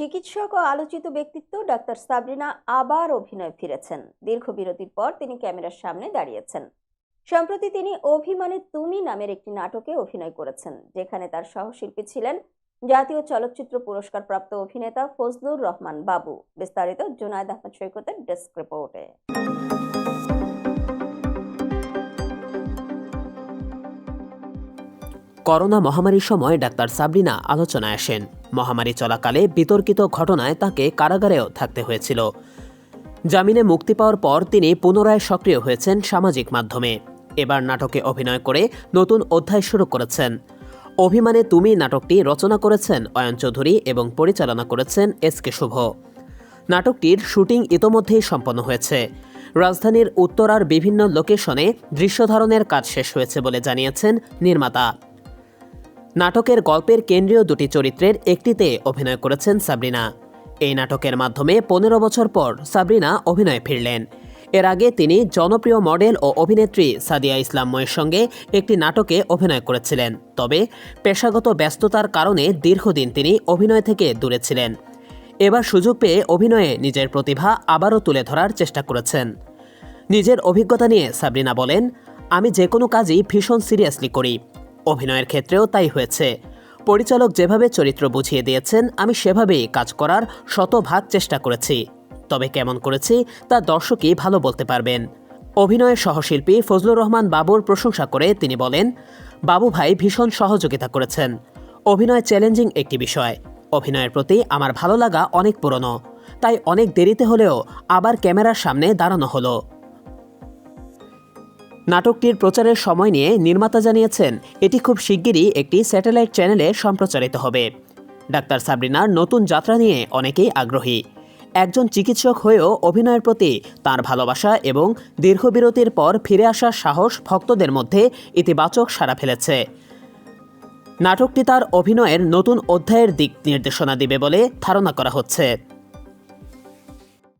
চিকিৎসক ও আলোচিত ব্যক্তিত্ব ডাক্তার সাবরিনা আবার অভিনয়ে ফিরেছেন। দীর্ঘ বিরতির পর তিনি ক্যামেরার সামনে দাঁড়িয়েছেন। সম্প্রতি তিনি অভিমানে তুমি নামের একটি নাটকে অভিনয় করেছেন, যেখানে তার সহশিল্পী ছিলেন জাতীয় চলচ্চিত্র পুরস্কার প্রাপ্ত অভিনেতা ফজলুর রহমান বাবু। বিস্তারিত জুনায়েদ আহমেদ সৈকতের ডেস্ক রিপোর্টে। করোনা মহামারীর সময় ডাক্তার সাবরিনা আলোচনায় আসেন। মহামারী চলাকালে বিতর্কিত ঘটনায় তাকে কারাগারেও থাকতে হয়েছিল। জামিনে মুক্তি পাওয়ার পর তিনি পুনরায় সক্রিয় হয়েছেন সামাজিক মাধ্যমে। এবার নাটকে অভিনয় করে নতুন অধ্যায় শুরু করেছেন। অভিমানে তুমি নাটকটি রচনা করেছেন অয়ন চৌধুরী এবং পরিচালনা করেছেন এসকে শুভ। নাটকটির শুটিং ইতোমধ্যেই সম্পন্ন হয়েছে। রাজধানীর উত্তরার বিভিন্ন লোকেশনে দৃশ্যধারণের কাজ শেষ হয়েছে বলে জানিয়েছেন নির্মাতা। নাটকের গল্পের কেন্দ্রীয় দুটি চরিত্রের একটিতে অভিনয় করেছেন সাবরিনা। এই নাটকের মাধ্যমে 15 বছর পর সাবরিনা অভিনয়ে ফিরলেন। এর আগে তিনি জনপ্রিয় মডেল ও অভিনেত্রী সাদিয়া ইসলাম ময়ের সঙ্গে একটি নাটকে অভিনয় করেছিলেন। তবে পেশাগত ব্যস্ততার কারণে দীর্ঘদিন তিনি অভিনয় থেকে দূরে ছিলেন। এবার সুযোগ পেয়ে অভিনয়ে নিজের প্রতিভা আবারও তুলে ধরার চেষ্টা করেছেন। নিজের অভিজ্ঞতা নিয়ে সাবরিনা বলেন, আমি যে কোনো কাজই ভীষণ সিরিয়াসলি করি। অভিনয়ের ক্ষেত্রেও তাই হয়েছে। পরিচালক যেভাবে চরিত্র বুঝিয়ে দিয়েছেন আমি সেভাবেই কাজ করার শতভাগ চেষ্টা করেছি। তবে কেমন করেছি তা দর্শকই ভালো বলতে পারবেন। অভিনয়ের সহশিল্পী ফজলুর রহমান বাবুর প্রশংসা করে তিনি বলেন, বাবু ভাই ভীষণ সহযোগিতা করেছেন। অভিনয় চ্যালেঞ্জিং একটি বিষয়। অভিনয়ের প্রতি আমার ভালো লাগা অনেক পুরনো, তাই অনেক দেরিতে হলেও আবার ক্যামেরার সামনে দাঁড়ানো হলো। নাটকটির প্রচারের সময় নিয়ে নির্মাতা জানিয়েছেন, এটি খুব শিগগিরই একটি স্যাটেলাইট চ্যানেলে সম্প্রচারিত হবে। ডাক্তার সাবরিনার নতুন যাত্রা নিয়ে অনেকেই আগ্রহী। একজন চিকিৎসক হয়েও অভিনয়ের প্রতি তার ভালোবাসা এবং দীর্ঘবিরতির পর ফিরে আসার সাহস ভক্তদের মধ্যে ইতিবাচক সাড়া ফেলেছে। নাটকটি তার অভিনয়ের নতুন অধ্যায়ের দিক নির্দেশনা দিবে বলে ধারণা করা হচ্ছে।